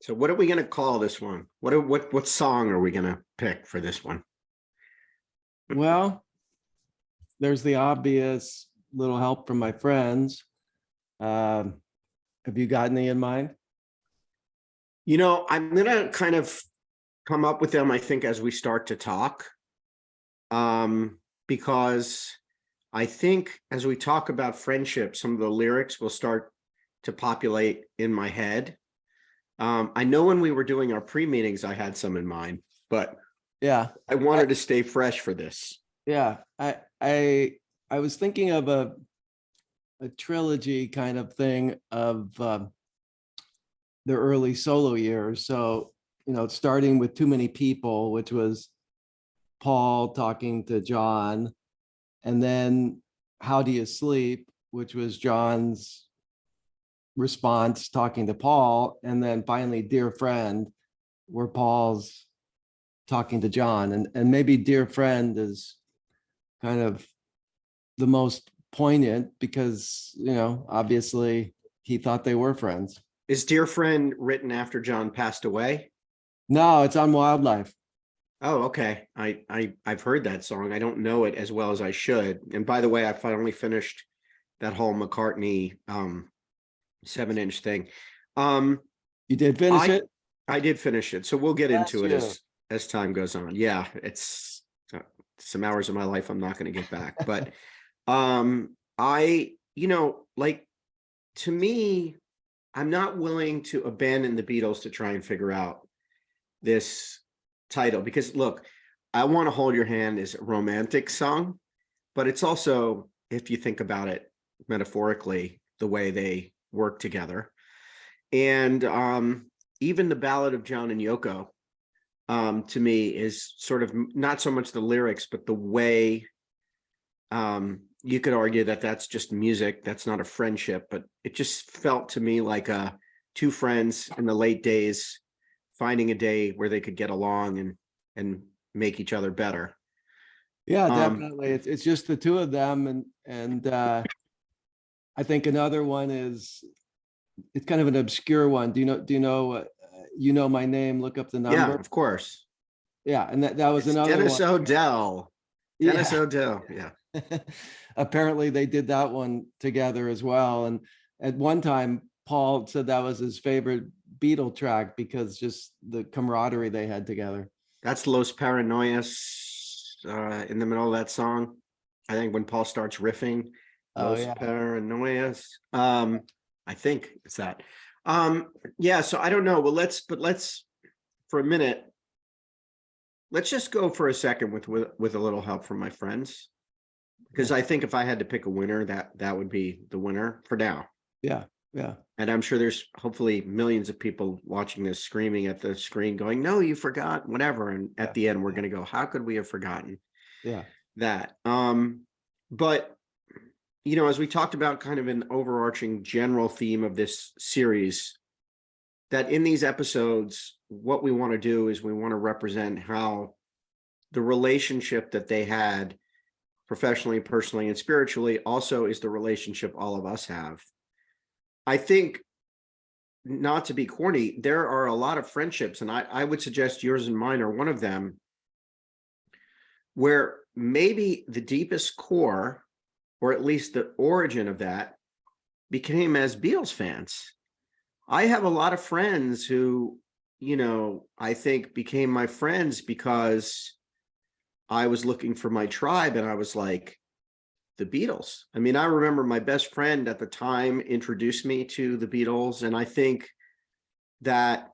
So what are we going to call this one? What song are we going to pick for this one? Well, there's the obvious little help from my friends. Have you got any in mind? I'm going to kind of come up with them, I think, as we start to talk. Because I think as we talk about friendship, some of the lyrics will start to populate in my head. I know when we were doing our pre-meetings, I had some in mind, but Yeah, I wanted to stay fresh for this. yeah. I was thinking of a trilogy kind of thing of the early solo years. So, starting with Too Many People, which was Paul talking to John, and then How Do You Sleep, which was John's response talking to Paul, and then finally Dear Friend, where Paul's talking to John. And maybe Dear Friend is kind of the most poignant because, obviously he thought they were friends. Is Dear Friend written after John passed away? No, it's on Wildlife. Oh, okay. I've heard that song. I don't know it as well as I should. And by the way, I finally finished that whole McCartney 7-inch thing. You did finish it? I did finish it. So we'll get That's into it you. as time goes on. Yeah, it's some hours of my life I'm not going to get back. But like, to me, I'm not willing to abandon the Beatles to try and figure out this title, because look, I Want to Hold Your Hand is a romantic song, but it's also, if you think about it metaphorically, the way they work together. And even the Ballad of John and Yoko, to me, is sort of not so much the lyrics, but the way you could argue that that's just music. That's not a friendship, but it just felt to me like two friends in the late days finding a day where they could get along and make each other better. Yeah, definitely. It's just the two of them, and I think another one is, it's kind of an obscure one. Do you know You Know My Name? Look up the number. Yeah, of course. Yeah, and that was It's another Dennis one. O'Dell. Dennis O'Dell. Yeah. Apparently they did that one together as well. And at one time, Paul said that was his favorite Beatle track because just the camaraderie they had together. That's Los Paranoias in the middle of that song. I think when Paul starts riffing, Oh, Los yeah. Paranoias. I think it's that. Yeah, so I don't know. Well, let's for a minute, let's just go for a second with a little help from my friends. Because I think if I had to pick a winner, that would be the winner for now. Yeah, yeah. And I'm sure there's hopefully millions of people watching this screaming at the screen going, no, you forgot, whatever. And at the end, we're going to go, how could we have forgotten that? But, as we talked about kind of an overarching general theme of this series, that in these episodes, what we want to do is we want to represent how the relationship that they had professionally, personally, and spiritually also is the relationship all of us have. I think, not to be corny, there are a lot of friendships, and I would suggest yours and mine are one of them, where maybe the deepest core, or at least the origin of that, became as Beatles fans. I have a lot of friends who, I think became my friends because I was looking for my tribe, and I was like, the Beatles. I mean, I remember my best friend at the time introduced me to the Beatles. And I think that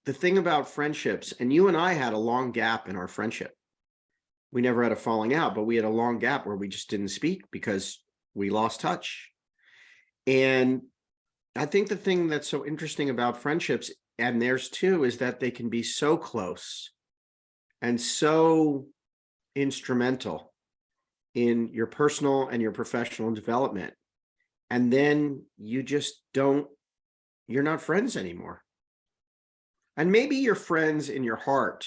the thing about friendships, and you and I had a long gap in our friendship. We never had a falling out, but we had a long gap where we just didn't speak because we lost touch. And I think the thing that's so interesting about friendships, and theirs too, is that they can be so close and so instrumental in your personal and your professional development. And then you just you're not friends anymore. And maybe you're friends in your heart,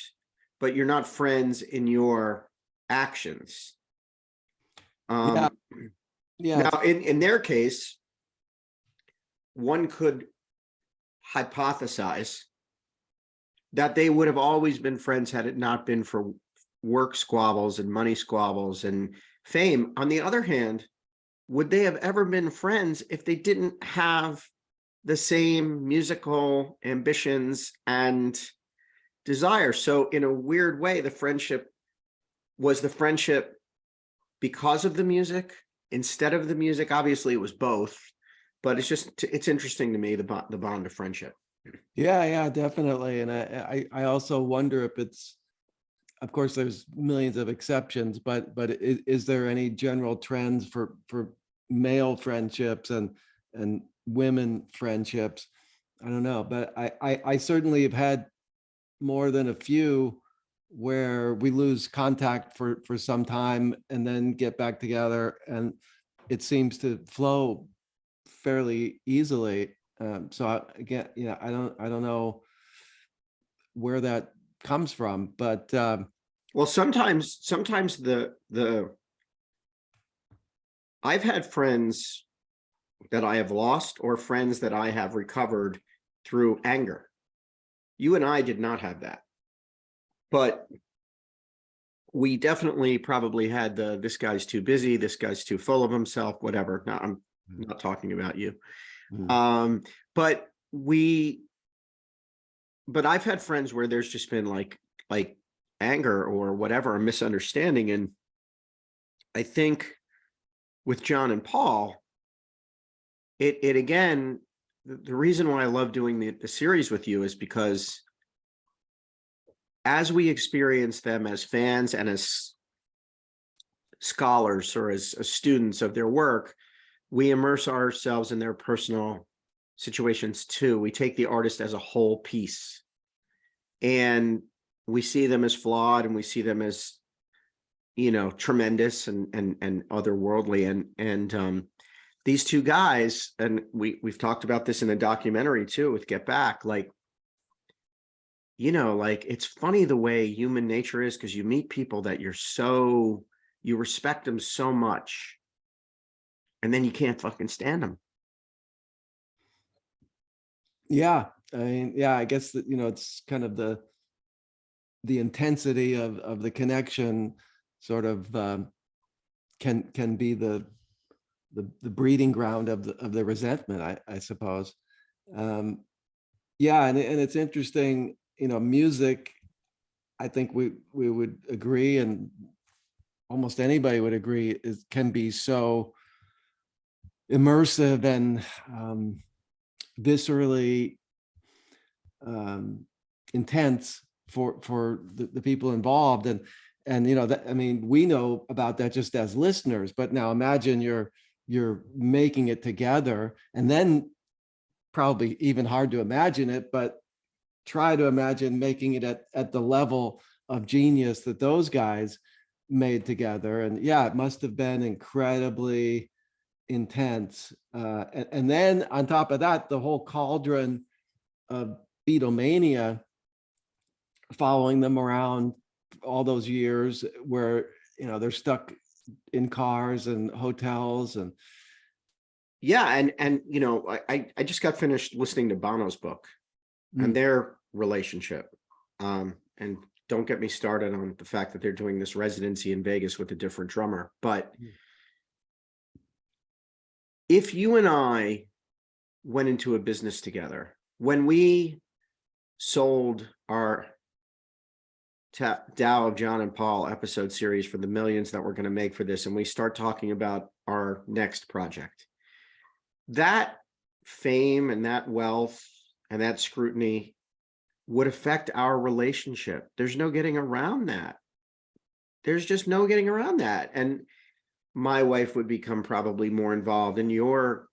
but you're not friends in your actions. Yeah. Now, in their case, one could hypothesize that they would have always been friends had it not been for work squabbles and money squabbles and fame. On the other hand, would they have ever been friends if they didn't have the same musical ambitions and desire? So in a weird way, the friendship because of the music instead of the music. Obviously it was both, but it's interesting to me, the bond of friendship. Yeah, definitely. And I also wonder if it's, of course, there's millions of exceptions, but is there any general trends for male friendships and women friendships? I don't know, but I certainly have had more than a few where we lose contact for some time and then get back together, and it seems to flow fairly easily. Again, I don't know where that comes from, but Well, sometimes I've had friends that I have lost or friends that I have recovered through anger. You and I did not have that, but we definitely probably had this guy's too busy, this guy's too full of himself, whatever. Now I'm not talking about you. But I've had friends where there's just been like anger or whatever, a misunderstanding. And I think with John and Paul, it again, the reason why I love doing the series with you is because as we experience them as fans and as scholars or as students of their work, we immerse ourselves in their personal situations too. We take the artist as a whole piece and we see them as flawed and we see them as, tremendous and otherworldly. And these two guys, and we've talked about this in a documentary too with Get Back, like it's funny the way human nature is, because you meet people that you respect them so much and then you can't fucking stand them. yeah, I guess that, it's kind of the intensity of the connection sort of can be the breeding ground of the resentment, I suppose. Yeah, and it's interesting, music, I think we would agree, and almost anybody would agree, can be so immersive and viscerally intense for the people involved. And we know about that just as listeners, but now imagine you're making it together, and then probably even hard to imagine it, but try to imagine making it at the level of genius that those guys made together. And yeah, it must have been incredibly intense. And then on top of that, the whole cauldron of Beatlemania following them around all those years, where they're stuck in cars and hotels. And yeah, and I just got finished listening to Bono's book and their relationship. And don't get me started on the fact that they're doing this residency in Vegas with a different drummer. But if you and I went into a business together, when we sold our Tao of John and Paul episode series for the millions that we're going to make for this, and we start talking about our next project, that fame and that wealth and that scrutiny would affect our relationship. There's no getting around that. There's just no getting around that. And my wife would become probably more involved, and your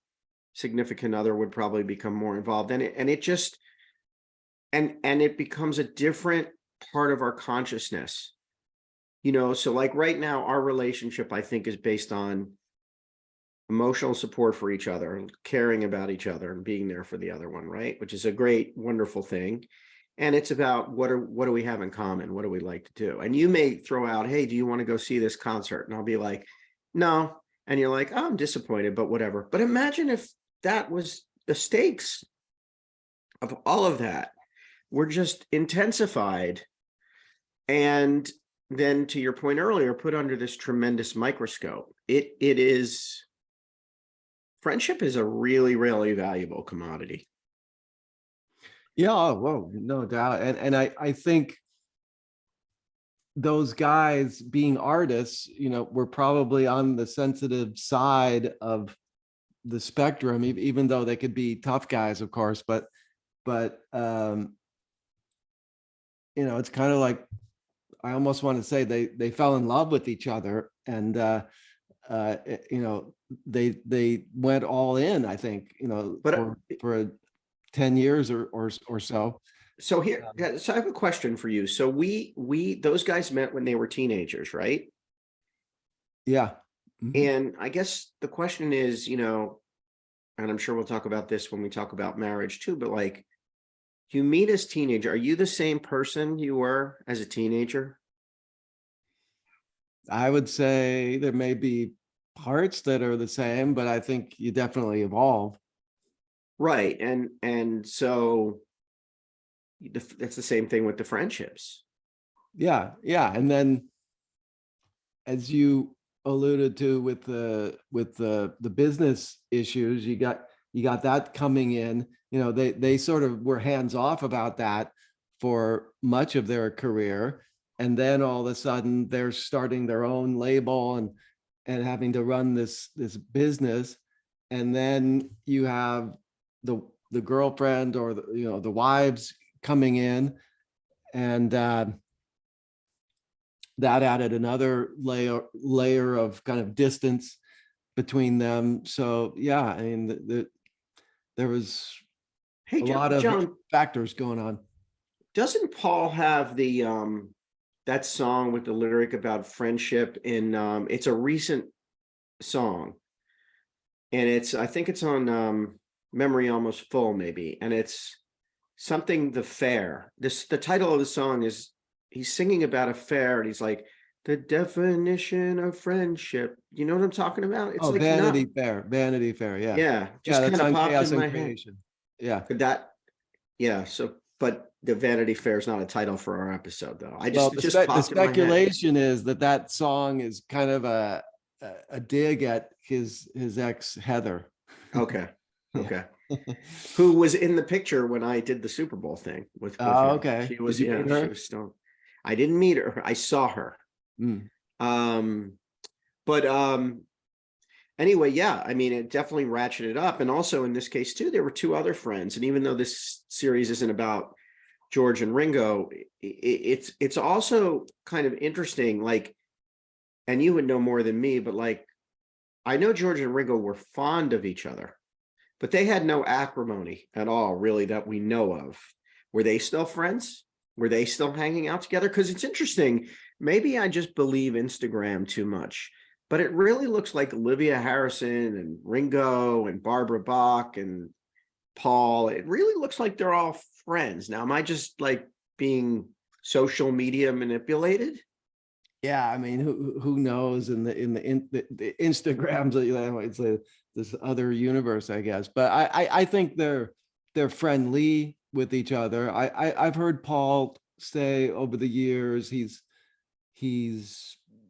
significant other would probably become more involved. And it just, and it becomes a different part of our consciousness. So like right now, our relationship, I think, is based on emotional support for each other, caring about each other, and being there for the other one, right? Which is a great, wonderful thing. And it's about what do we have in common? What do we like to do? And you may throw out, hey, do you want to go see this concert? And I'll be like, no. And you're like, oh, I'm disappointed, but whatever. But imagine if that was the stakes. of all of that were just intensified, and then, to your point earlier, put under this tremendous microscope. It is friendship is a really, really valuable commodity. Yeah, oh, whoa, no doubt. And I think those guys being artists, were probably on the sensitive side of the spectrum, even though they could be tough guys, of course, but it's kind of like, I almost want to say they fell in love with each other, and they went all in, I think, But for 10 years or so. so here, yeah, so I have a question for you. So we those guys met when they were teenagers, right? Yeah. Mhm. And I guess the question is, and I'm sure we'll talk about this when we talk about marriage too, but like, you meet as teenager, are you the same person you were as a teenager? I would say there may be parts that are the same, but I think you definitely evolve. Right. And so that's the same thing with the friendships. Yeah, yeah. And then, as you alluded to with the business issues, you got that coming in. They sort of were hands off about that for much of their career, and then all of a sudden they're starting their own label and having to run this business, and then you have the girlfriend or the wives coming in, and that added another layer of kind of distance between them. So yeah, I mean, there was Hey, a lot of John, factors going on. doesn't Paul have the that song with the lyric about friendship in it's a recent song, and I think it's on Memory Almost Full maybe, and it's something the fair. The title of the song is, he's singing about a fair, and he's like, the definition of friendship. You know what I'm talking about? It's Oh, like not, Vanity Fair. Yeah. yeah, Yeah. just That's kind of on popped in Chaos and my head. Creation. Yeah. Could that, yeah, so but the Vanity Fair is not a title for our episode though. Well, It just the popped in my head. speculation is that song is kind of a dig at his ex Heather. Okay. Yeah. Okay. Who was in the picture when I did the Super Bowl thing with Oh, him. okay. She Did was, you meet yeah, she her? was still, I didn't meet her. I saw her. Mm. Um, but anyway, yeah, I mean, it definitely ratcheted up. And also in this case too, there were two other friends. And even though this series isn't about George and Ringo, it's also kind of interesting, like, and you would know more than me, but like, I know George and Ringo were fond of each other, but they had no acrimony at all, really, that we know of. Were they still friends? Were they still hanging out together? Because it's interesting. Maybe I just believe Instagram too much, but it really looks like Olivia Harrison and Ringo and Barbara Bach and Paul. It really looks like they're all friends. Now, am I just like being social media manipulated? Yeah, I mean, who knows in the Instagrams, it's this other universe, I guess. But I think they're friendly with each other. I've heard Paul say over the years he's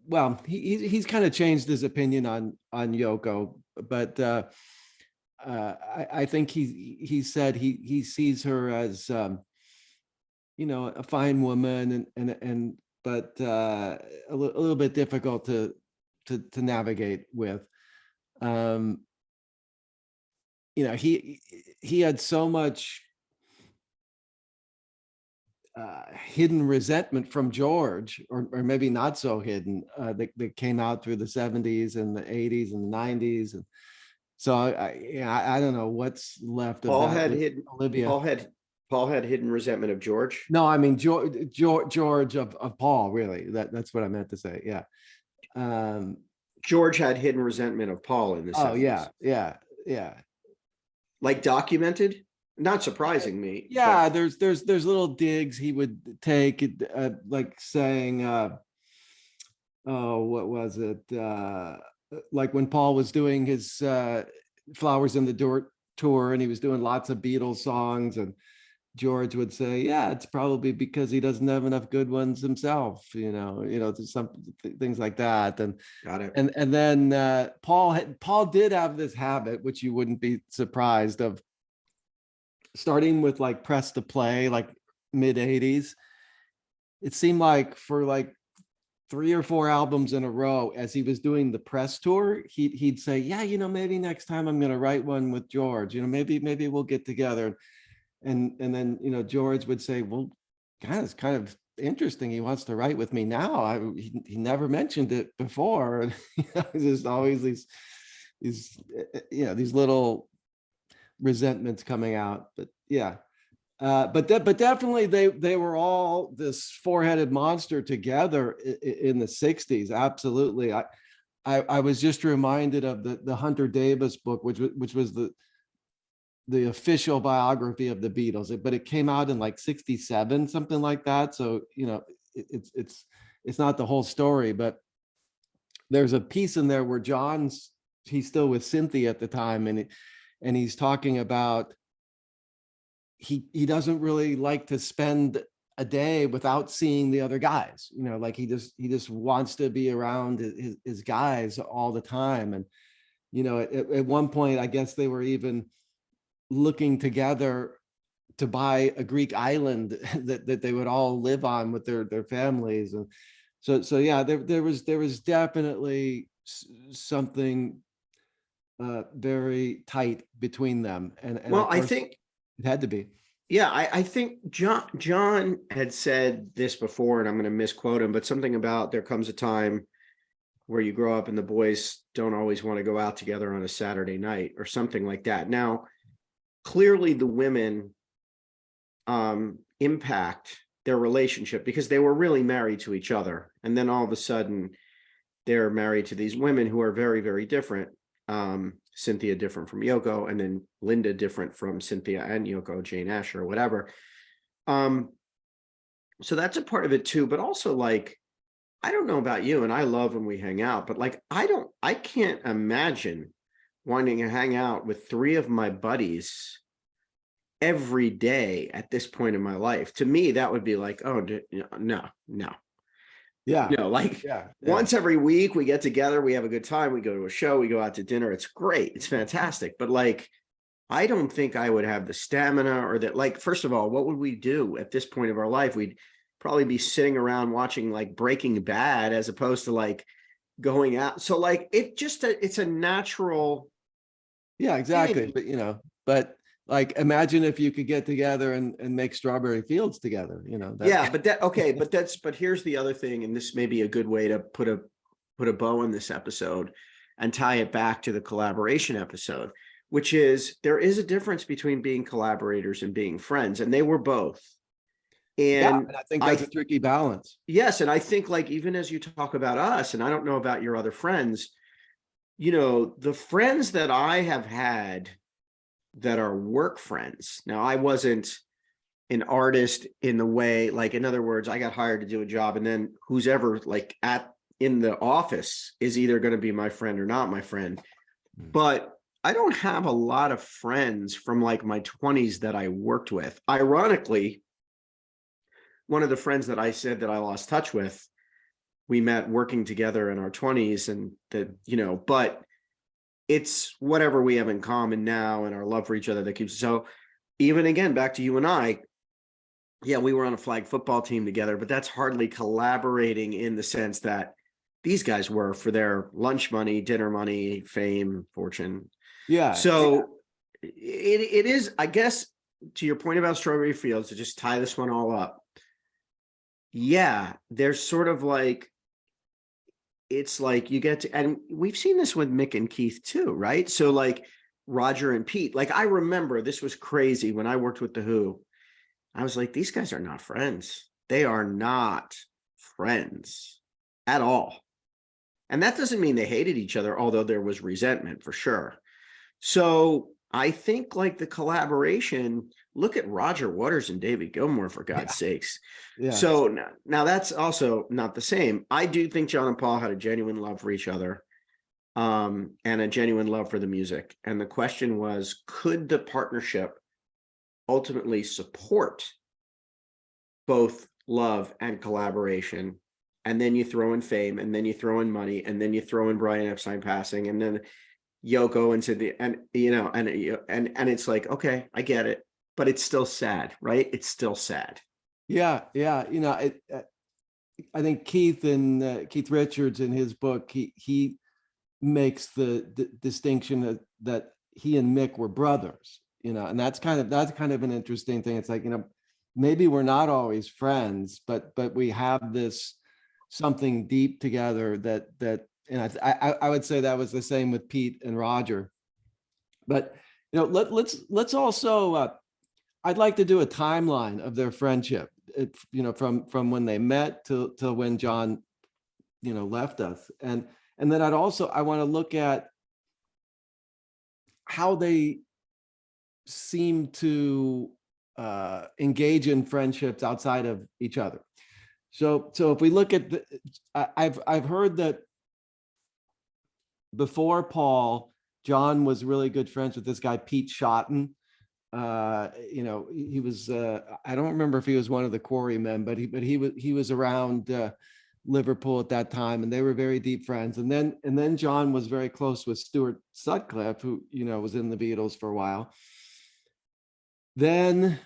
well, he's kind of changed his opinion on Yoko, but I think he said he sees her as a fine woman, and but a little bit difficult to navigate with. Um, he had so much hidden resentment from George, or maybe not so hidden, that came out through the 70s and the 80s and the 90s. And so I don't know what's left of Paul that had with hidden Olivia. Paul had hidden resentment of George. No, I mean George of Paul, really. That's what I meant to say. Yeah. Um, George had hidden resentment of Paul in the oh 70s. yeah, yeah, yeah. Like documented, not surprising me, but Yeah, there's little digs he would take, like saying, oh, what was it? Like when Paul was doing his Flowers in the Dirt tour, and he was doing lots of Beatles songs, and George would say, yeah, it's probably because he doesn't have enough good ones himself, there's some things like that. And Got it. and then Paul did have this habit, which you wouldn't be surprised of, starting with like Press to Play, like mid 80s. It seemed like for like 3 or 4 albums in a row, as he was doing the press tour, he'd say, yeah, maybe next time I'm going to write one with George, maybe we'll get together. And then, George would say, well, God, it's kind of interesting. He wants to write with me now. He never mentioned it before. And there's always these little resentments coming out. But yeah. But definitely they were all this four-headed monster together in the 60s. Absolutely. I was just reminded of the Hunter Davis book, which was the official biography of the Beatles, but it came out in like 67, something like that. So, it's not the whole story, but there's a piece in there where he's still with Cynthia at the time. And he's talking about, he doesn't really like to spend a day without seeing the other guys, like he just wants to be around his guys all the time. And, at one point, I guess they were even looking together to buy a Greek island that they would all live on with their families. And so yeah, there was definitely something very tight between them. And Well, of I course think, it had to be. yeah, I think John had said this before, and I'm going to misquote him, but something about there comes a time where you grow up and the boys don't always want to go out together on a Saturday night or something like that. Now, clearly the women impact their relationship because they were really married to each other. And then all of a sudden they're married to these women who are very, very different. Cynthia different from Yoko, and then Linda different from Cynthia and Yoko, Jane Asher, or whatever. So that's a part of it too, but also like, I don't know about you, and I love when we hang out, but like, I can't imagine wanting to hang out with 3 of my buddies every day at this point in my life. To me, that would be like, oh, no. Yeah. Like Yeah. once every week we get together, we have a good time, we go to a show, we go out to dinner. It's great. It's fantastic. But like, I don't think I would have the stamina or that, like, first of all, what would we do at this point of our life? We'd probably be sitting around watching like Breaking Bad as opposed to like going out. So like, it's a natural. Yeah, exactly. thing. But like, imagine if you could get together and make Strawberry Fields together, Yeah, but here's the other thing, and this may be a good way to put a bow on this episode and tie it back to the collaboration episode, which is there is a difference between being collaborators and being friends, and they were both. Yeah, And and I think that's a tricky balance. yes, and I think like even as you talk about us, and I don't know about your other friends, the friends that I have had that are work friends. Now, I wasn't an artist in the way, like, in other words, I got hired to do a job, and then who's ever like in the office is either going to be my friend or not my friend. But I don't have a lot of friends from like my 20s that I worked with. Ironically, one of the friends that I said that I lost touch with, we met working together in our 20s, and but it's whatever we have in common now and our love for each other that keeps. So even again, back to you and I, yeah, we were on a flag football team together, but that's hardly collaborating in the sense that these guys were for their lunch money, dinner money, fame, fortune. Yeah. So it is, I guess, to your point about Strawberry Fields, to just tie this one all up. Yeah, there's sort of like, it's like you get to, and we've seen this with Mick and Keith too, right? So like Roger and Pete, like I remember this was crazy when I worked with The Who. I was like, these guys are not friends. They are not friends at all. And that doesn't mean they hated each other, although there was resentment for sure. So I think like the collaboration, look at Roger Waters and David Gilmour, for God's sakes. Yeah. So now that's also not the same. I do think John and Paul had a genuine love for each other, and a genuine love for the music. And the question was, could the partnership ultimately support both love and collaboration. And then you throw in fame, and then you throw in money, and then you throw in Brian Epstein passing, and then Yoko into the, and and it's like, okay, I get it, but it's still sad, right? It's still sad. Yeah, yeah. I think Keith Richards in his book, he makes the distinction that he and Mick were brothers, and that's kind of an interesting thing. It's like, maybe we're not always friends, but we have this something deep together that and I would say that was the same with Pete and Roger. But let's also I'd like to do a timeline of their friendship, from when they met to when John left us, and then I want to look at how they seem to engage in friendships outside of each other. So if we look at I've heard that before Paul, John was really good friends with this guy Pete Shotton. He was I don't remember if he was one of the Quarrymen, but he was around Liverpool at that time, and they were very deep friends. And then John was very close with Stuart Sutcliffe, who was in the Beatles for a while. Then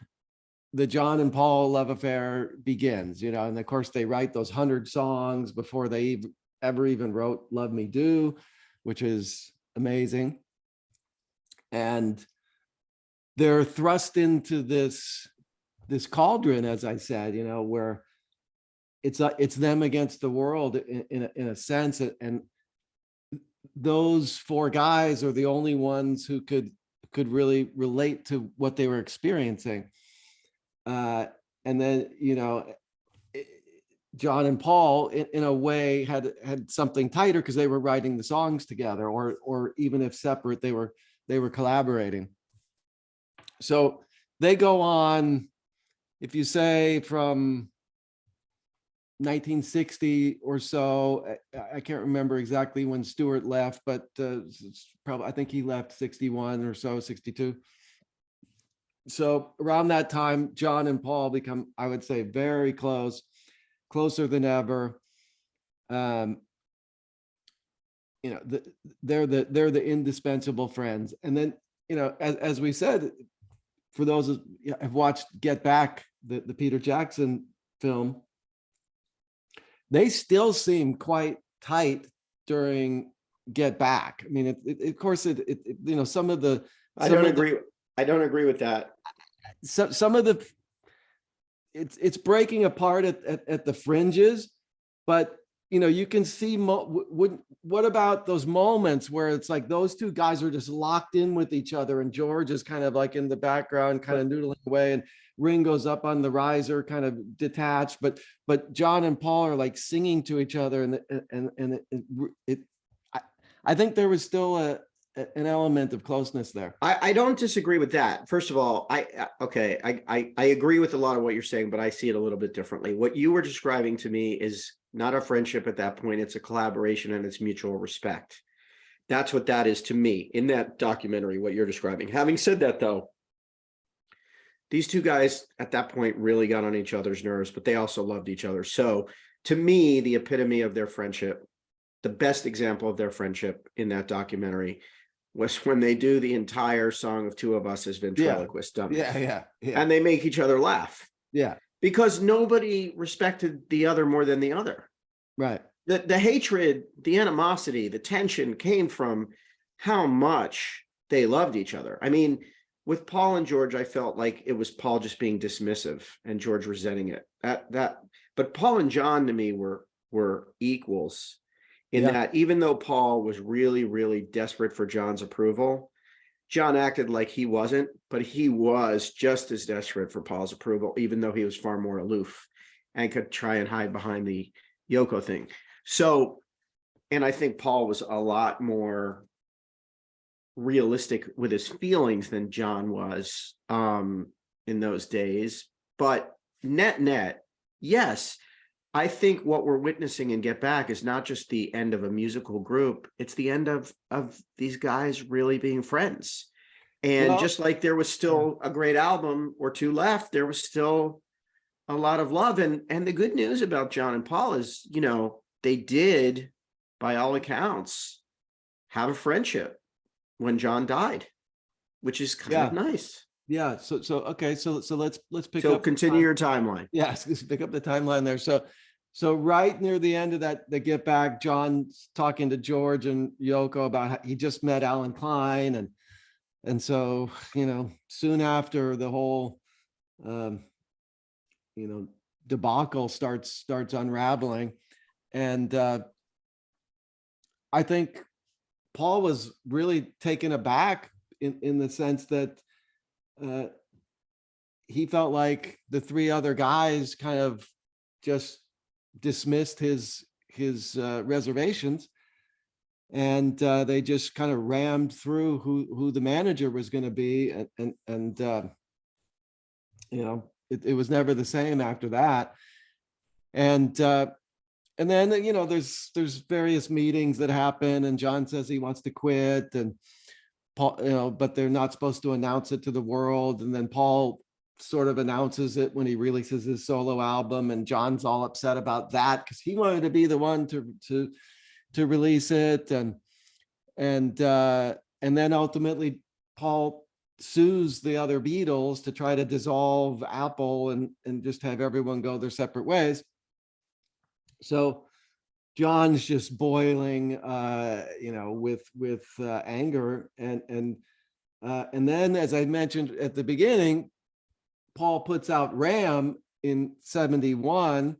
the John and Paul love affair begins, and of course they write those 100 songs before they ever even wrote Love Me Do, which is amazing. And they're thrust into this cauldron, as I said, where it's them against the world in a sense, and those four guys are the only ones who could really relate to what they were experiencing. And then John and Paul, in a way, had something tighter because they were writing the songs together, or even if separate, they were collaborating. So they go on, if you say from 1960 or so, I can't remember exactly when Stewart left, but it's probably, I think he left 61 or so, 62. So around that time, John and Paul become, I would say, very close, closer than ever. They're the indispensable friends. And then, as we said, for those who have watched Get Back, the Peter Jackson film, they still seem quite tight during Get Back. I mean, of course, some of the. I don't agree with that. Some of the, it's breaking apart at the fringes, but you can see what about those moments where it's like those two guys are just locked in with each other, and George is kind of like in the background, kind of noodling away, and Ringo's up on the riser, kind of detached, but John and Paul are like singing to each other, and I think there was still an element of closeness there. I don't disagree with that. First of all, I agree with a lot of what you're saying, but I see it a little bit differently. What you were describing to me is not a friendship at that point. It's a collaboration, and it's mutual respect. That's what that is to me in that documentary, what you're describing. Having said that, though, these two guys at that point really got on each other's nerves, but they also loved each other. So to me, the epitome of their friendship, the best example of their friendship in that documentary, was when they do the entire Song of Two of Us as ventriloquist dummies. Yeah. And they make each other laugh. Yeah. Because nobody respected the other more than the other. Right. The hatred, the animosity, the tension came from how much they loved each other. I mean, with Paul and George, I felt like it was Paul just being dismissive and George resenting it. But Paul and John to me were equals in that, even though Paul was really, really desperate for John's approval, John acted like he wasn't, but he was just as desperate for Paul's approval, even though he was far more aloof and could try and hide behind the Yoko thing. So, and I think Paul was a lot more realistic with his feelings than John was in those days. But net, yes, I think what we're witnessing in Get Back is not just the end of a musical group, it's the end of these guys really being friends. And Well, just like there was still a great album or two left, there was still a lot of love. And the good news about John and Paul is, they did, by all accounts, have a friendship when John died, which is kind of yeah, nice. yeah. So okay. So let's pick So up. continue your timeline. Yes, let's pick up the timeline there. So right near the end of that, the Get Back, John's talking to George and Yoko about how he just met Alan Klein, and so soon after the whole um, debacle starts unraveling, and I think Paul was really taken aback in the sense that uh, he felt like the three other guys kind of just dismissed his reservations, and they just kind of rammed through who the manager was going to be, and it was never the same after that. And then there's various meetings that happen, and John says he wants to quit, and Paul, but they're not supposed to announce it to the world. And then Paul sort of announces it when he releases his solo album, and John's all upset about that because he wanted to be the one to release it, and then ultimately Paul sues the other Beatles to try to dissolve Apple and just have everyone go their separate ways. So John's just boiling, with anger, and then, as I mentioned at the beginning, Paul puts out Ram in 71,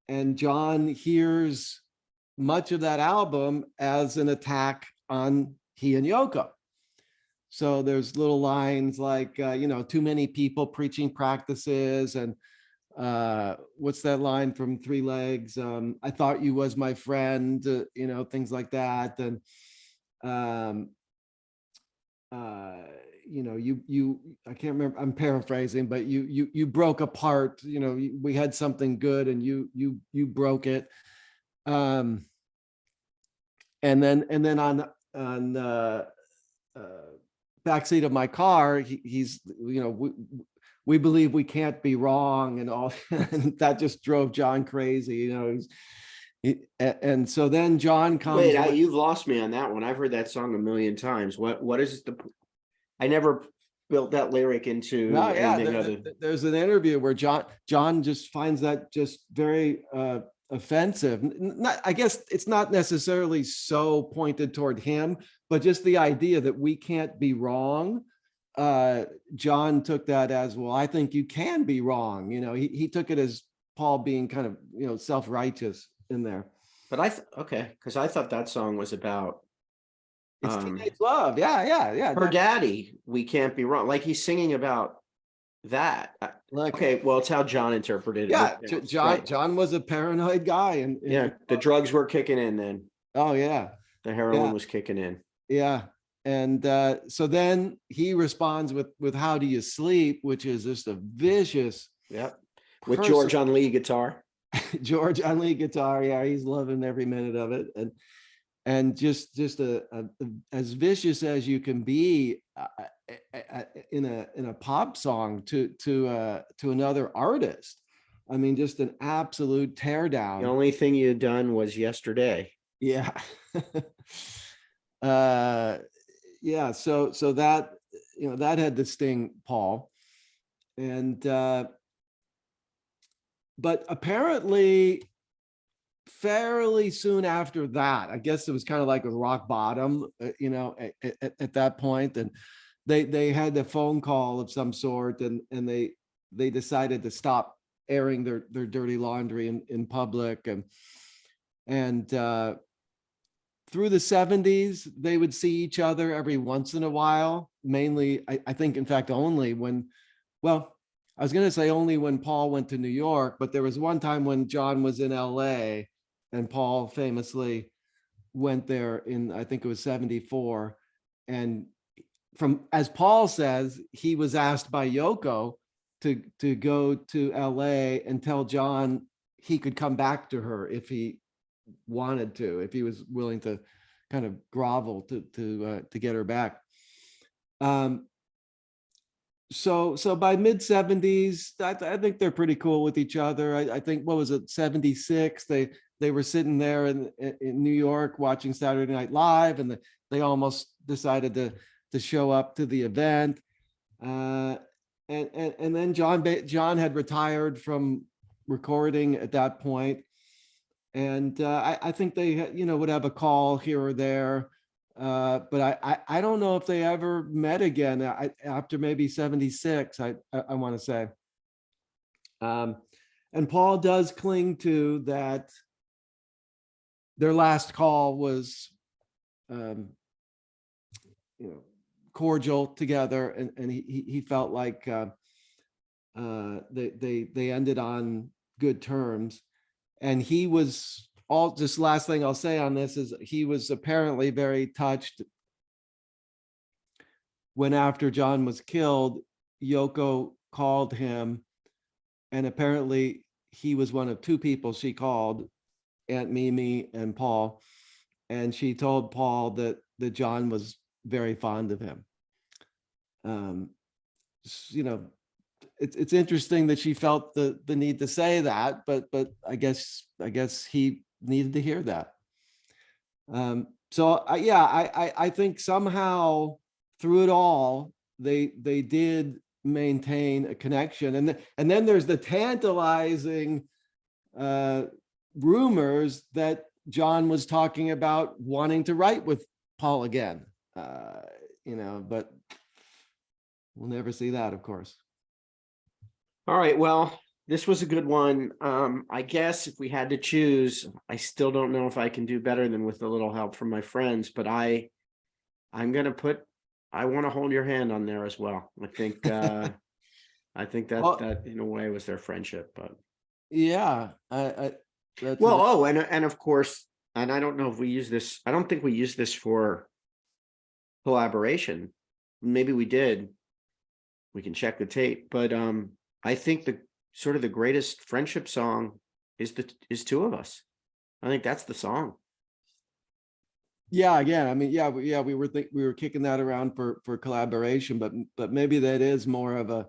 and John hears much of that album as an attack on he and Yoko. So there's little lines like, too many people preaching practices, and what's that line from Three Legs? I thought you was my friend, things like that. And you I can't remember, I'm paraphrasing, but you broke apart, we had something good and you broke it. And then on backseat of my car, he's we believe we can't be wrong, and all. And that just drove John crazy, and so then John comes. Wait, you've lost me on that one. I've heard that song a million times. What is I never built that lyric into No, yeah, anything other. there's an interview where John just finds that just very offensive. Not, I guess it's not necessarily so pointed toward him, but just the idea that we can't be wrong. John took that as, well, I think you can be wrong. He took it as Paul being kind of, self-righteous in there. But okay, because I thought that song was about It's teenage love. Yeah. her daddy. We can't be wrong. Like he's singing about that. Like, Okay, well, it's how John interpreted it. yeah, Right. John was a paranoid guy, and Yeah, the drugs were kicking in then. oh yeah, The heroin was kicking in. yeah. And so then he responds with "How Do You Sleep," which is just a vicious. Yep. With George on lead guitar. George on lead guitar. Yeah, he's loving every minute of it, and just as vicious as you can be in a pop song to another artist. I mean, just an absolute teardown. The only thing you'd done was Yesterday. Yeah. Yeah. So that, that had to sting Paul. And but apparently fairly soon after that, I guess it was kind of like a rock bottom, at that point. And they had a phone call of some sort, and they decided to stop airing their dirty laundry in public. And through the 70s, they would see each other every once in a while, mainly, I think, in fact, only when, well, I was going to say only when Paul went to New York, but there was one time when John was in LA and Paul famously went there in, I think it was 74. And as Paul says, he was asked by Yoko to go to LA and tell John he could come back to her if he wanted to, if he was willing to kind of grovel to get her back. Um, so by mid 70s, I think they're pretty cool with each other. I think, what was it, 76? They were sitting there in New York watching Saturday Night Live, and they almost decided to show up to the event. And then John had retired from recording at that point, and I think they would have a call here or there, but I don't know if they ever met again after maybe 76. I want to say, and Paul does cling to that. Their last call was, cordial together, and he felt like they ended on good terms. And he was just last thing I'll say on this is he was apparently very touched when, after John was killed, Yoko called him, and apparently he was one of two people she called, Aunt Mimi and Paul, and she told Paul that John was very fond of him. It's interesting that she felt the need to say that, but I guess he needed to hear that. So I think somehow through it all, they did maintain a connection, and then there's the tantalizing rumors that John was talking about wanting to write with Paul again, but we'll never see that, of course. All right, well, this was a good one. I guess if we had to choose, I still don't know if I can do better than with a little help from my friends, but I'm gonna I want to hold your hand on there as well. I think that in a way was their friendship, but yeah, and of course, and I don't know if we use this. I don't think we use this for collaboration. Maybe we did. We can check the tape, but I think the greatest friendship song is Two of Us. I think that's the song. Yeah, again, I mean, we were kicking that around for collaboration, but maybe that is more of a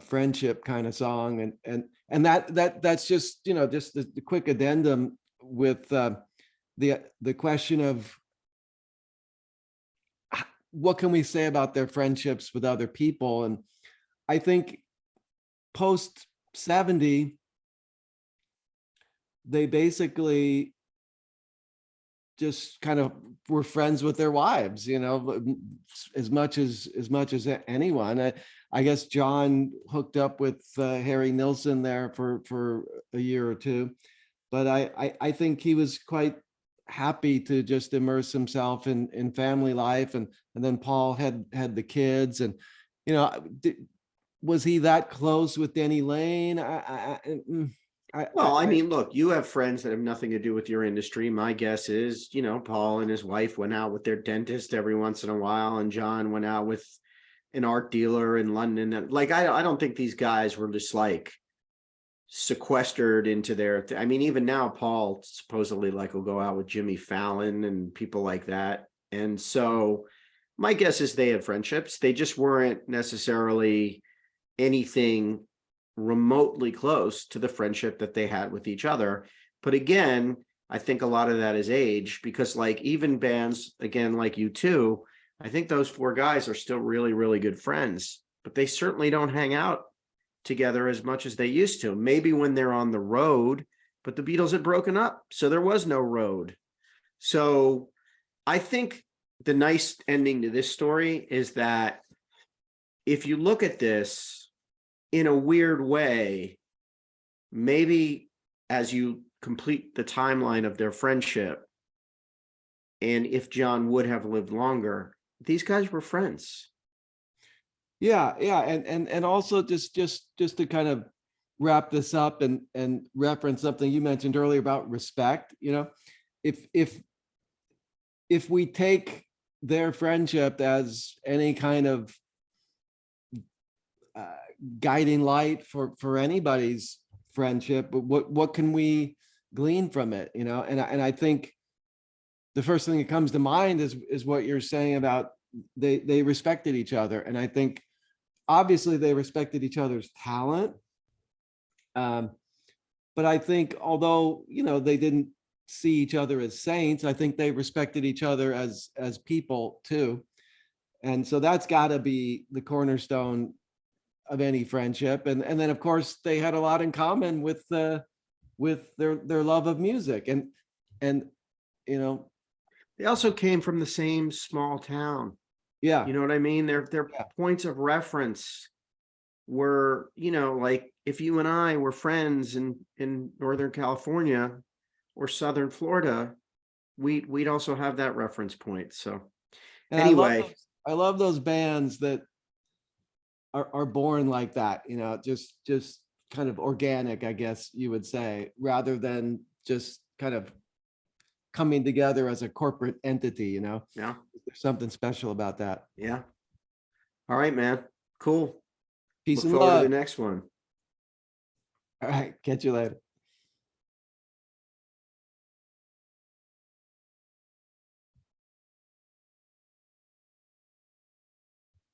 friendship kind of song, and that's just just the quick addendum with the question of what can we say about their friendships with other people. And I think post 70, they basically just kind of were friends with their wives, as much as anyone. I guess John hooked up with Harry Nilsson there for a year or two, but I think he was quite happy to just immerse himself in family life, and then Paul had the kids, and was he that close with Denny Lane? I mean, look, you have friends that have nothing to do with your industry. My guess is, Paul and his wife went out with their dentist every once in a while, and John went out with an art dealer in London. And like, I don't think these guys were just like sequestered into their. I mean, even now, Paul supposedly will go out with Jimmy Fallon and people like that. And so, my guess is they had friendships. They just weren't necessarily anything remotely close to the friendship that they had with each other. But again, I think a lot of that is age, because even bands, again, like U2, I think those four guys are still really, really good friends, but they certainly don't hang out together as much as they used to. Maybe when they're on the road, but the Beatles had broken up, so there was no road. So I think the nice ending to this story is that if you look at this in a weird way, maybe as you complete the timeline of their friendship, and if John would have lived longer, these guys were friends. Yeah, and also just to kind of wrap this up and reference something you mentioned earlier about respect. If we take their friendship as any kind of guiding light for anybody's friendship, what can we glean from it? And I think the first thing that comes to mind is what you're saying about they respected each other. And I think obviously they respected each other's talent. But I think although, they didn't see each other as saints, I think they respected each other as people too. And so that's got to be the cornerstone of any friendship. And then of course they had a lot in common with their love of music. And you know, They also came from the same small town. yeah, You know what I mean? Their Yeah. points of reference were, like if you and I were friends in Northern California or Southern Florida, we'd also have that reference point. So and anyway, I love those bands that are born like that, just kind of organic, I guess you would say, rather than just kind of coming together as a corporate entity, yeah, There's something special about that. yeah. All right, man. Cool. Peace Look and forward to the love. next one. All right, catch you later.